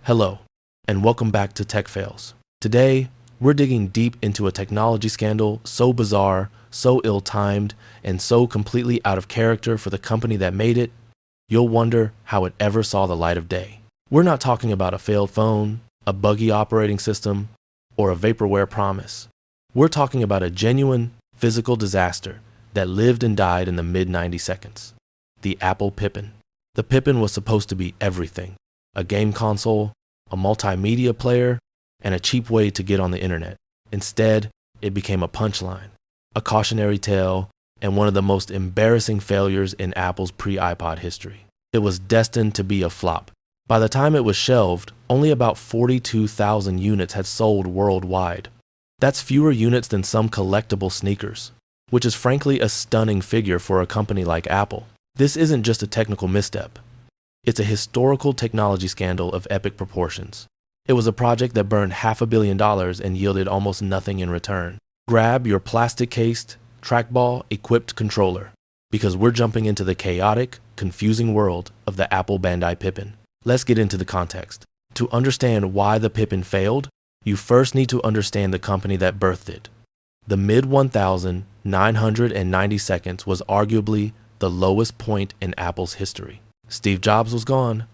Hello, and welcome back to Tech Fails. Today, we're digging deep into a technology scandal so bizarre, so ill-timed, and so completely out of character for the company that made it, you'll wonder how it ever saw the light of day. We're not talking about a failed phone, a buggy operating system, or a vaporware promise. We're talking about a genuine physical disaster that lived and died in the mid-90 seconds. The Apple Pippin. The Pippin was supposed to be everything: a game console, a multimedia player, and a cheap way to get on the internet. Instead, it became a punchline, a cautionary tale, and one of the most embarrassing failures in Apple's pre-iPod history. It was destined to be a flop. By the time it was shelved, only about 42,000 units had sold worldwide. That's fewer units than some collectible sneakers, which is frankly a stunning figure for a company like Apple. This isn't just a technical misstep. It's a historical technology scandal of epic proportions. It was a project that burned $500 million and yielded almost nothing in return. Grab your plastic-cased, trackball-equipped controller, because we're jumping into the chaotic, confusing world of the Apple Bandai Pippin. Let's get into the context. To understand why the Pippin failed, you first need to understand the company that birthed it. The mid-1990 seconds was arguably the lowest point in Apple's history. Steve Jobs was gone.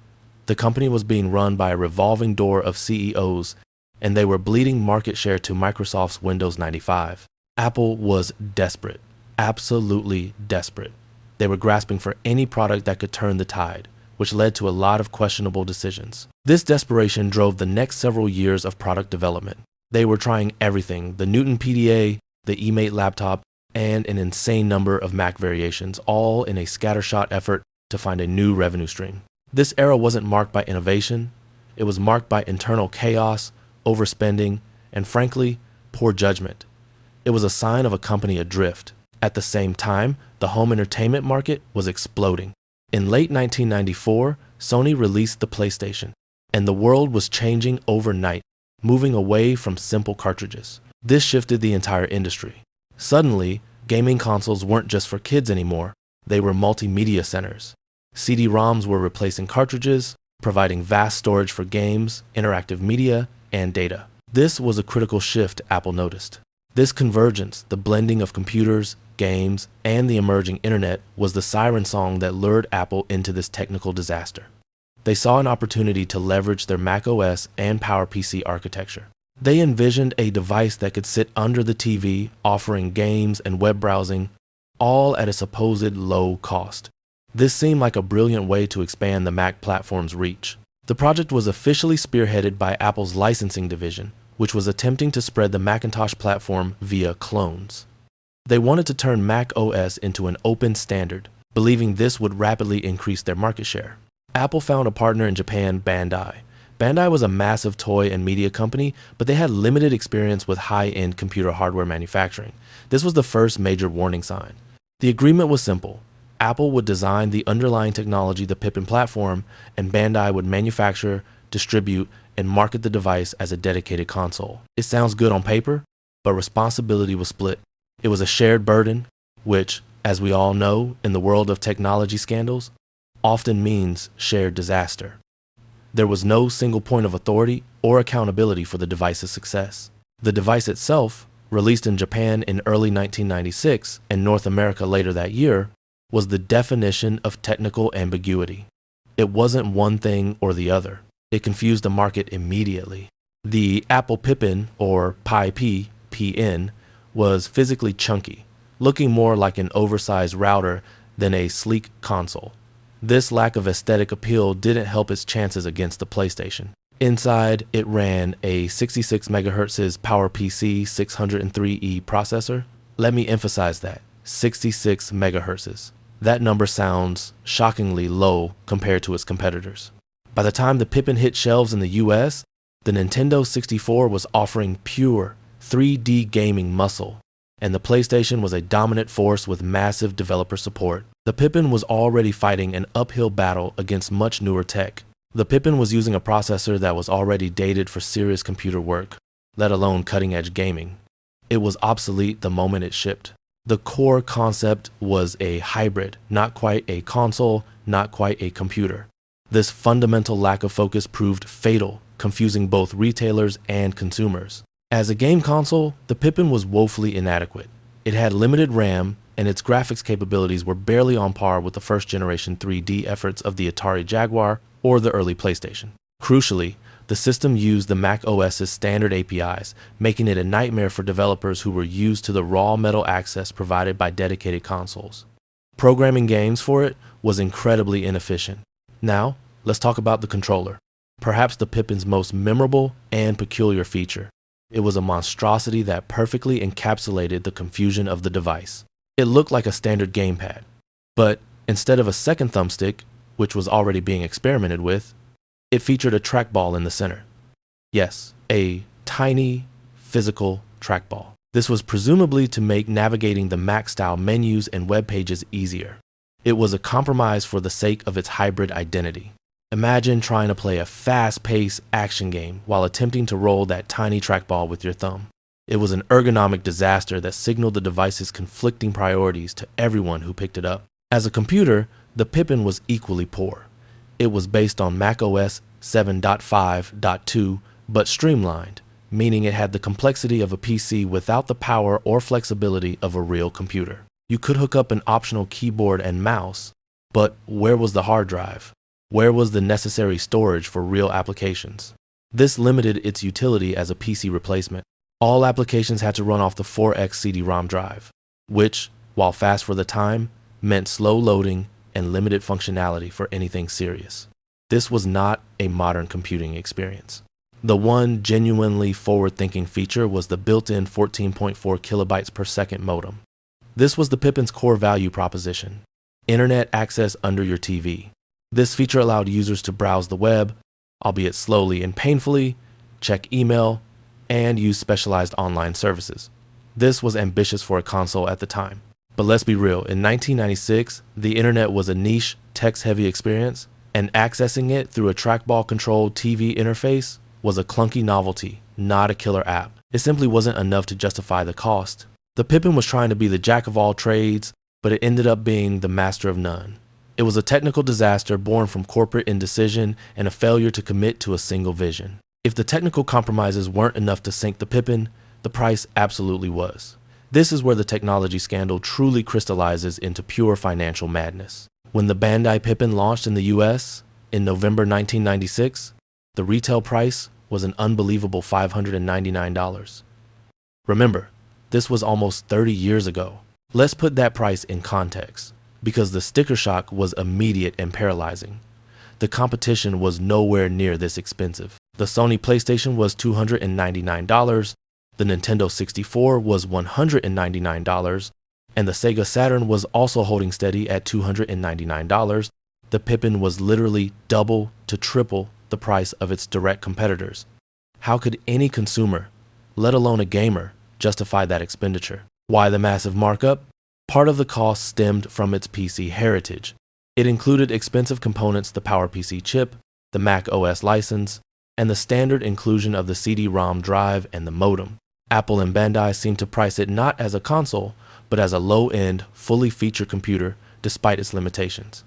The company was being run by a revolving door of CEOs, and they were bleeding market share to Microsoft's Windows 95. Apple was desperate, absolutely desperate. They were grasping for any product that could turn the tide, which led to a lot of questionable decisions. This desperation drove the next several years of product development. They were trying everything: the Newton PDA, the eMate laptop, and an insane number of Mac variations, all in a scattershot effort to find a new revenue stream. This era wasn't marked by innovation. It was marked by internal chaos, overspending, and frankly, poor judgment. It was a sign of a company adrift. At the same time, the home entertainment market was exploding. In late 1994, Sony released the PlayStation, and the world was changing overnight, moving away from simple cartridges. This shifted the entire industry. Suddenly, gaming consoles weren't just for kids anymore. They were multimedia centers. CD-ROMs were replacing cartridges, providing vast storage for games, interactive media, and data. This was a critical shift Apple noticed. This convergence, the blending of computers, games, and the emerging internet, was the siren song that lured Apple into this technical disaster. They saw an opportunity to leverage their macOS and PowerPC architecture. They envisioned a device that could sit under the TV, offering games and web browsing, all at a supposed low cost. This seemed like a brilliant way to expand the Mac platform's reach. The project was officially spearheaded by Apple's licensing division, which was attempting to spread the Macintosh platform via clones. They wanted to turn Mac OS into an open standard, believing this would rapidly increase their market share. Apple found a partner in Japan, Bandai. Bandai was a massive toy and media company, but they had limited experience with high-end computer hardware manufacturing. This was the first major warning sign. The agreement was simple. Apple would design the underlying technology, the Pippin platform, and Bandai would manufacture, distribute, and market the device as a dedicated console. It sounds good on paper, but responsibility was split. It was a shared burden, which, as we all know in the world of technology scandals, often means shared disaster. There was no single point of authority or accountability for the device's success. The device itself, released in Japan in early 1996 and North America later that year, was the definition of technical ambiguity. It wasn't one thing or the other. It confused the market immediately. The Apple Pippin, or Pi-P, PN, was physically chunky, looking more like an oversized router than a sleek console. This lack of aesthetic appeal didn't help its chances against the PlayStation. Inside, it ran a 66 MHz PowerPC 603E processor. Let me emphasize that, 66 MHz. That number sounds shockingly low compared to its competitors. By the time the Pippin hit shelves in the US, the Nintendo 64 was offering pure 3D gaming muscle, and the PlayStation was a dominant force with massive developer support. The Pippin was already fighting an uphill battle against much newer tech. The Pippin was using a processor that was already dated for serious computer work, let alone cutting-edge gaming. It was obsolete the moment it shipped. The core concept was a hybrid, not quite a console, not quite a computer. This fundamental lack of focus proved fatal, confusing both retailers and consumers. As a game console, the Pippin was woefully inadequate. It had limited RAM, and its graphics capabilities were barely on par with the first-generation 3D efforts of the Atari Jaguar or the early PlayStation. Crucially, the system used the Mac OS's standard APIs, making it a nightmare for developers who were used to the raw metal access provided by dedicated consoles. Programming games for it was incredibly inefficient. Now, let's talk about the controller, perhaps the Pippin's most memorable and peculiar feature. It was a monstrosity that perfectly encapsulated the confusion of the device. It looked like a standard gamepad, but instead of a second thumbstick, which was already being experimented with, it featured a trackball in the center. Yes, a tiny, physical trackball. This was presumably to make navigating the Mac-style menus and web pages easier. It was a compromise for the sake of its hybrid identity. Imagine trying to play a fast-paced action game while attempting to roll that tiny trackball with your thumb. It was an ergonomic disaster that signaled the device's conflicting priorities to everyone who picked it up. As a computer, the Pippin was equally poor. It was based on Mac OS 7.5.2, but streamlined, meaning it had the complexity of a PC without the power or flexibility of a real computer. You could hook up an optional keyboard and mouse, but where was the hard drive? Where was the necessary storage for real applications? This limited its utility as a PC replacement. All applications had to run off the 4X CD-ROM drive, which, while fast for the time, meant slow loading and limited functionality for anything serious. This was not a modern computing experience. The one genuinely forward-thinking feature was the built-in 14.4 kilobytes per second modem. This was the Pippin's core value proposition: internet access under your TV. This feature allowed users to browse the web, albeit slowly and painfully, check email, and use specialized online services. This was ambitious for a console at the time. But let's be real, in 1996, the internet was a niche, text-heavy experience, and accessing it through a trackball-controlled TV interface was a clunky novelty, not a killer app. It simply wasn't enough to justify the cost. The Pippin was trying to be the jack of all trades, but it ended up being the master of none. It was a technical disaster born from corporate indecision and a failure to commit to a single vision. If the technical compromises weren't enough to sink the Pippin, the price absolutely was. This is where the technology scandal truly crystallizes into pure financial madness. When the Bandai Pippin launched in the US in November 1996, the retail price was an unbelievable $599. Remember, this was almost 30 years ago. Let's put that price in context, because the sticker shock was immediate and paralyzing. The competition was nowhere near this expensive. The Sony PlayStation was $299, the Nintendo 64 was $199, and the Sega Saturn was also holding steady at $299. The Pippin was literally double to triple the price of its direct competitors. How could any consumer, let alone a gamer, justify that expenditure? Why the massive markup? Part of the cost stemmed from its PC heritage. It included expensive components, the PowerPC chip, the Mac OS license, and the standard inclusion of the CD-ROM drive and the modem. Apple and Bandai seemed to price it not as a console, but as a low-end, fully featured computer despite its limitations.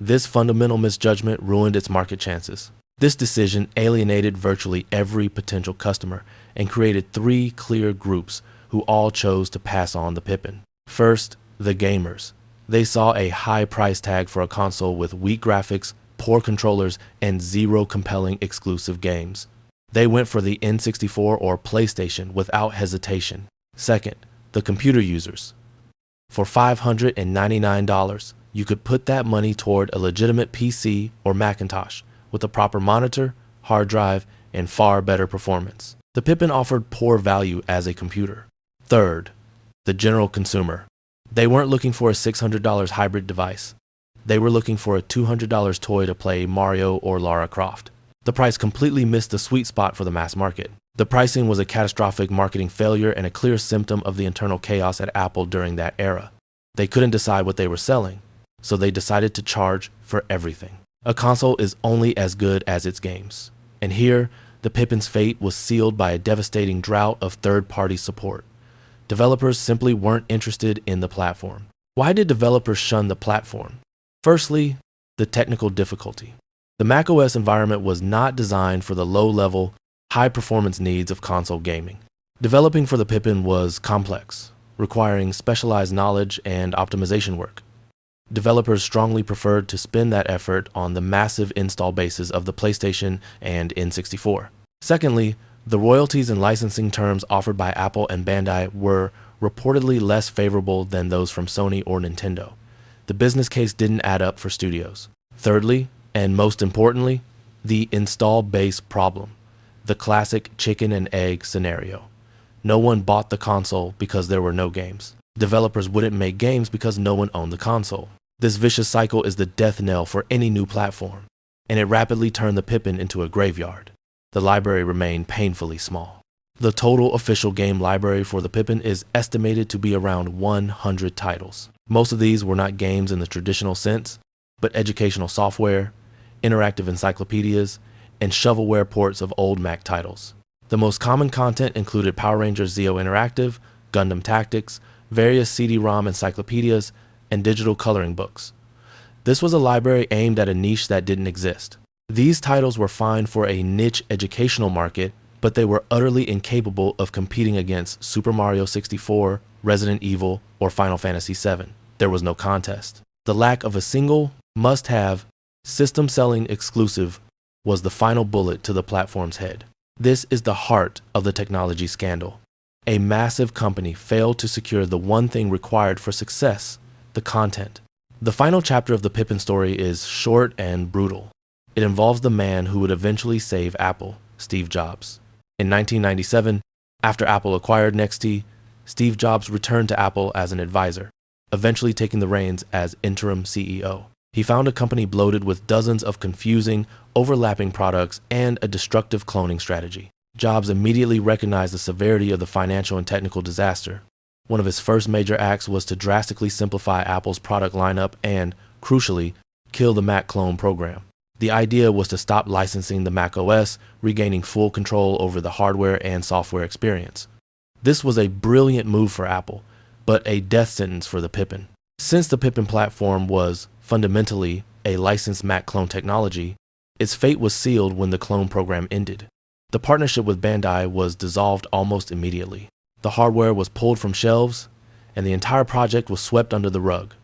This fundamental misjudgment ruined its market chances. This decision alienated virtually every potential customer and created three clear groups who all chose to pass on the Pippin. First, the gamers. They saw a high price tag for a console with weak graphics, poor controllers, and zero compelling exclusive games. They went for the N64 or PlayStation without hesitation. Second, the computer users. For $599, you could put that money toward a legitimate PC or Macintosh with a proper monitor, hard drive, and far better performance. The Pippin offered poor value as a computer. Third, the general consumer. They weren't looking for a $600 hybrid device. They were looking for a $200 toy to play Mario or Lara Croft. The price completely missed the sweet spot for the mass market. The pricing was a catastrophic marketing failure and a clear symptom of the internal chaos at Apple during that era. They couldn't decide what they were selling, so they decided to charge for everything. A console is only as good as its games. And here, the Pippin's fate was sealed by a devastating drought of third-party support. Developers simply weren't interested in the platform. Why did developers shun the platform? Firstly, the technical difficulty. The macOS environment was not designed for the low-level, high-performance needs of console gaming. Developing for the Pippin was complex, requiring specialized knowledge and optimization work. Developers strongly preferred to spend that effort on the massive install bases of the PlayStation and N64. Secondly, the royalties and licensing terms offered by Apple and Bandai were reportedly less favorable than those from Sony or Nintendo. The business case didn't add up for studios. Thirdly, and most importantly, the install base problem, the classic chicken and egg scenario. No one bought the console because there were no games. Developers wouldn't make games because no one owned the console. This vicious cycle is the death knell for any new platform, and it rapidly turned the Pippin into a graveyard. The library remained painfully small. The total official game library for the Pippin is estimated to be around 100 titles. Most of these were not games in the traditional sense, but educational software, interactive encyclopedias, and shovelware ports of old Mac titles. The most common content included Power Rangers Zeo Interactive, Gundam Tactics, various CD-ROM encyclopedias, and digital coloring books. This was a library aimed at a niche that didn't exist. These titles were fine for a niche educational market, but they were utterly incapable of competing against Super Mario 64, Resident Evil, or Final Fantasy VII. There was no contest. The lack of a single, must-have, system-selling exclusive was the final bullet to the platform's head. This is the heart of the technology scandal. A massive company failed to secure the one thing required for success, the content. The final chapter of the Pippin story is short and brutal. It involves the man who would eventually save Apple, Steve Jobs. In 1997, after Apple acquired NXT, Steve Jobs returned to Apple as an advisor, eventually taking the reins as interim CEO. He found a company bloated with dozens of confusing, overlapping products and a destructive cloning strategy. Jobs immediately recognized the severity of the financial and technical disaster. One of his first major acts was to drastically simplify Apple's product lineup and, crucially, kill the Mac clone program. The idea was to stop licensing the Mac OS, regaining full control over the hardware and software experience. This was a brilliant move for Apple, but a death sentence for the Pippin. Since the Pippin platform was fundamentally a licensed Mac clone technology, its fate was sealed when the clone program ended. The partnership with Bandai was dissolved almost immediately. The hardware was pulled from shelves, and the entire project was swept under the rug.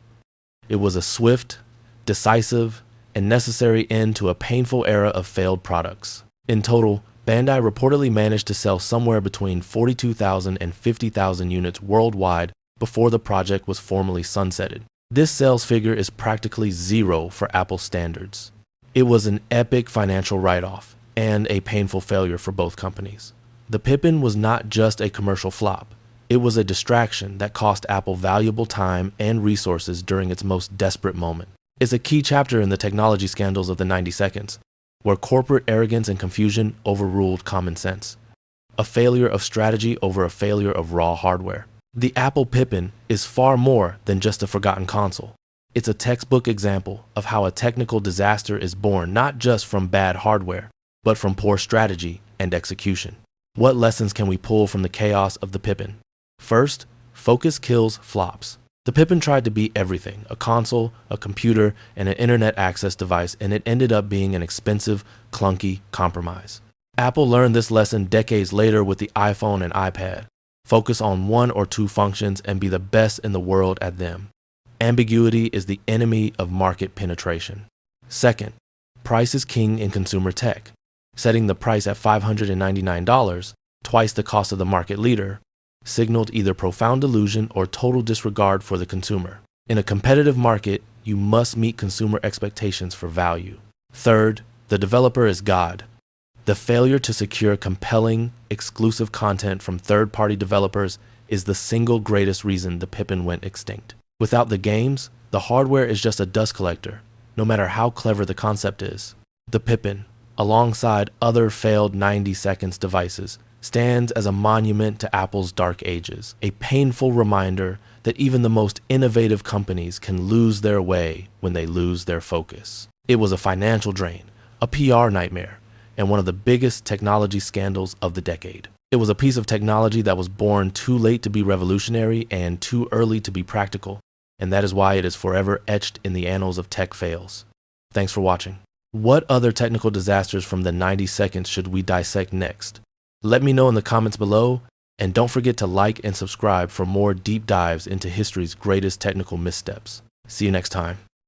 It was a swift, decisive, and necessary end to a painful era of failed products. In total, Bandai reportedly managed to sell somewhere between 42,000 and 50,000 units worldwide before the project was formally sunsetted. This sales figure is practically zero for Apple standards. It was an epic financial write-off and a painful failure for both companies. The Pippin was not just a commercial flop. It was a distraction that cost Apple valuable time and resources during its most desperate moment. It's a key chapter in the technology scandals of the 90 seconds, where corporate arrogance and confusion overruled common sense. A failure of strategy over a failure of raw hardware. The Apple Pippin is far more than just a forgotten console. It's a textbook example of how a technical disaster is born not just from bad hardware, but from poor strategy and execution. What lessons can we pull from the chaos of the Pippin? First, focus kills flops. The Pippin tried to be everything, a console, a computer, and an internet access device, and it ended up being an expensive, clunky compromise. Apple learned this lesson decades later with the iPhone and iPad. Focus on one or two functions and be the best in the world at them. Ambiguity is the enemy of market penetration. Second, price is king in consumer tech. Setting the price at $599, twice the cost of the market leader, signaled either profound delusion or total disregard for the consumer. In a competitive market, you must meet consumer expectations for value. Third, the developer is God. The failure to secure compelling, exclusive content from third-party developers is the single greatest reason the Pippin went extinct. Without the games, the hardware is just a dust collector, no matter how clever the concept is. The Pippin, alongside other failed 90 seconds devices, stands as a monument to Apple's dark ages, a painful reminder that even the most innovative companies can lose their way when they lose their focus. It was a financial drain, a PR nightmare, and one of the biggest technology scandals of the decade. It was a piece of technology that was born too late to be revolutionary and too early to be practical, and that is why it is forever etched in the annals of tech fails. Thanks for watching. What other technical disasters from the 90 seconds should we dissect next? Let me know in the comments below, and don't forget to like and subscribe for more deep dives into history's greatest technical missteps. See you next time.